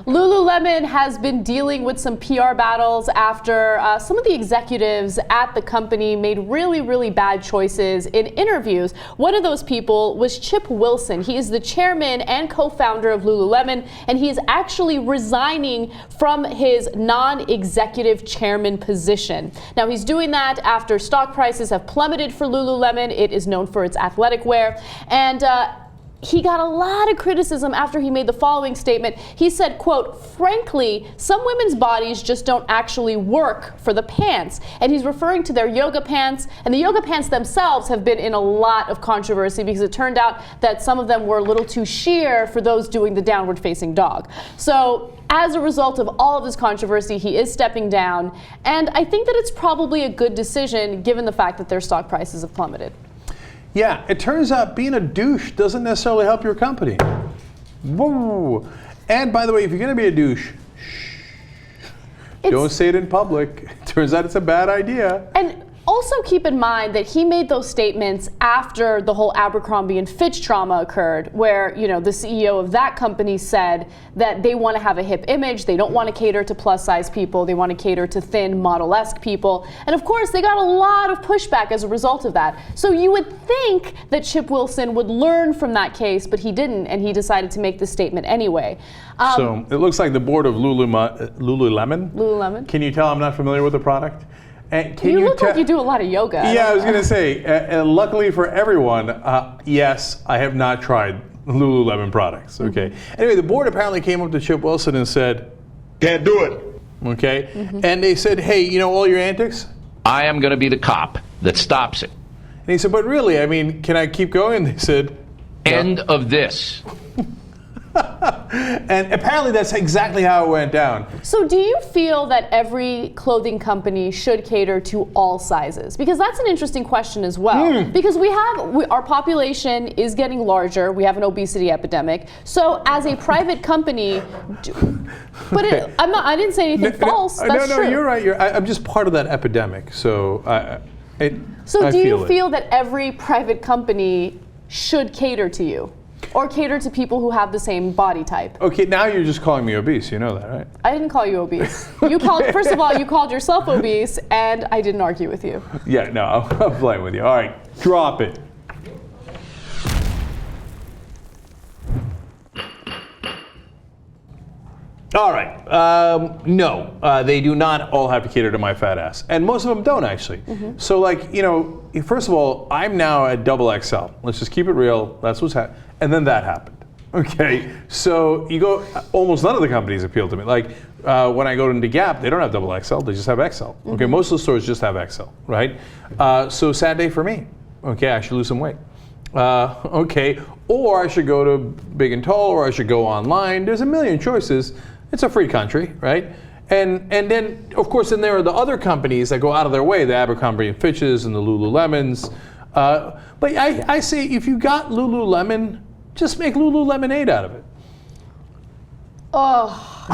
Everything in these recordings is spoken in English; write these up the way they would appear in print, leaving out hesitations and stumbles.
Lululemon has been dealing with some PR battles after some of the executives at the company made really bad choices in interviews. One of those people was Chip Wilson. He is the chairman and co-founder of Lululemon, and he is actually resigning from his non-executive chairman position. Now, he's doing that after stock prices have plummeted for Lululemon. It is known for its athletic wear, and he got a lot of criticism after he made the following statement. He said, quote, "Frankly, some women's bodies just don't actually work for the pants." And he's referring to their yoga pants. And the yoga pants themselves have been in a lot of controversy because it turned out that some of them were a little too sheer for those doing the downward facing dog. So as a result of all of this controversy, he is stepping down. And I think that it's probably a good decision given the fact that their stock prices have plummeted. Yeah, it turns out being a douche doesn't necessarily help your company. Whoa. And by the way, if you're going to be a douche, don't say it in public. It turns out it's a bad idea. And also keep in mind that he made those statements after the whole Abercrombie and Fitch trauma occurred, where, you know, the CEO of that company said that they want to have a hip image. They don't want to cater to plus size people. They want to cater to thin, model-esque people. And of course, they got a lot of pushback as a result of that. So you would think that Chip Wilson would learn from that case, but he didn't, and he decided to make this statement anyway. So it looks like the board of Lululemon. Can you tell I'm not familiar with the product? And you look like you do a lot of yoga. Yeah, I was going to say, luckily for everyone, yes, I have not tried Lululemon products. Okay. Mm-hmm. Anyway, the board apparently came up to Chip Wilson and said, "Can't do it." Okay. Mm-hmm. And they said, "Hey, you know all your antics? I am going to be the cop that stops it." And he said, "But really, I mean, can I keep going?" And they said, "End of this." And apparently that's exactly how it went down. So do you feel that every clothing company should cater to all sizes? Because that's an interesting question as well. Because our population is getting larger. We have an obesity epidemic. So as a private company, but I didn't say anything false. That's true. You're right. I'm just part of that epidemic. So do you feel that every private company should cater to you? Or cater to people who have the same body type? Okay, now you're just calling me obese. You know that, right? I didn't call you obese. First of all, you called yourself obese, and I didn't argue with you. Yeah, no, I'm playing with you. All right, drop it. All right. No, they do not all have to cater to my fat ass. And most of them don't, actually. Mm-hmm. So, like, you know, first of all, I'm now at XXL. Let's just keep it real. That's what's happening. And then that happened. Okay. So you go, almost none of the companies appeal to me. Like, when I go into Gap, they don't have XXL. They just have XL. Mm-hmm. Okay. Most of the stores just have XL, right? So sad day for me. Okay. I should lose some weight. Okay. Or I should go to Big and Tall, or I should go online. There's a million choices. It's a free country, right? And then, of course, then there are the other companies that go out of their way, the Abercrombie and Fitches and the Lululemons. But I say, if you got Lululemon, just make Lululemonade out of it. Oh.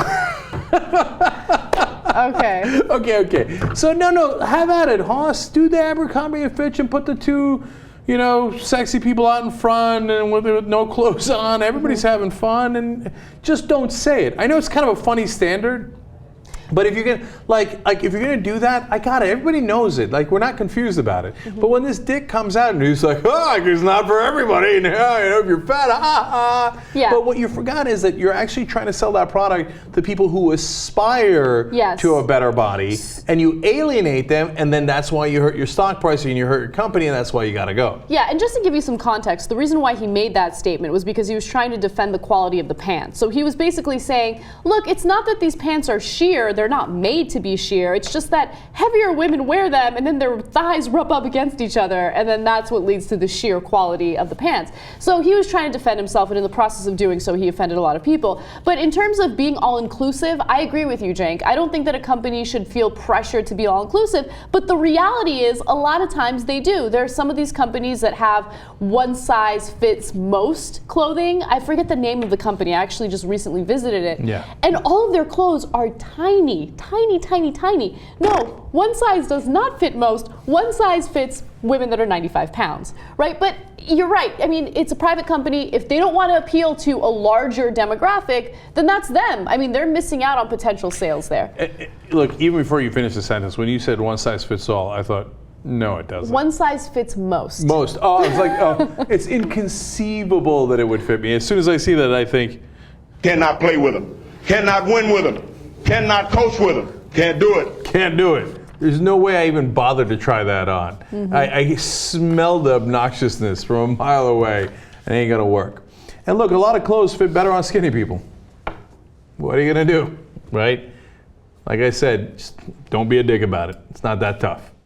Okay. Okay. So no, have at it, Hoss. Do the Abercrombie and Fitch and put the two, you know, sexy people out in front and with no clothes on. Everybody's having fun, and just don't say it. I know it's kind of a funny standard, but if you're gonna like if you're gonna do that, I got it. Everybody knows it. Like, we're not confused about it. Mm-hmm. But when this dick comes out and he's like, it's not for everybody. And, if you're fat, Yeah. But what you forgot is that you're actually trying to sell that product to people who aspire to a better body, and you alienate them, and then that's why you hurt your stock price and you hurt your company, and that's why you got to go. Yeah, and just to give you some context, the reason why he made that statement was because he was trying to defend the quality of the pants. So he was basically saying, look, it's not that these pants are sheer. They're not made to be sheer. It's just that heavier women wear them, and then their thighs rub up against each other, and then that's what leads to the sheer quality of the pants. So he was trying to defend himself, and in the process of doing so, he offended a lot of people. But in terms of being all-inclusive, I agree with you, Cenk. I don't think that a company should feel pressured to be all-inclusive, but the reality is a lot of times they do. There are some of these companies that have one-size-fits-most clothing. I forget the name of the company. I actually just recently visited it. Yeah. And all of their clothes are tiny. No, one size does not fit most. One size fits women that are 95 pounds, right? But you're right. I mean, it's a private company. If they don't want to appeal to a larger demographic, then that's them. I mean, they're missing out on potential sales there. Look, even before you finish the sentence, when you said one size fits all, I thought, no, it doesn't. One size fits most. Most. Oh, it's like, oh, it's inconceivable that it would fit me. As soon as I see that, I think, cannot play with them, cannot win with them, cannot coach with them, can't do it. Can't do it. There's no way I even bothered to try that on. I smelled the obnoxiousness from a mile away, and it ain't gonna work. And look, a lot of clothes fit better on skinny people. What are you gonna do, right? Like I said, just don't be a dick about it. It's not that tough.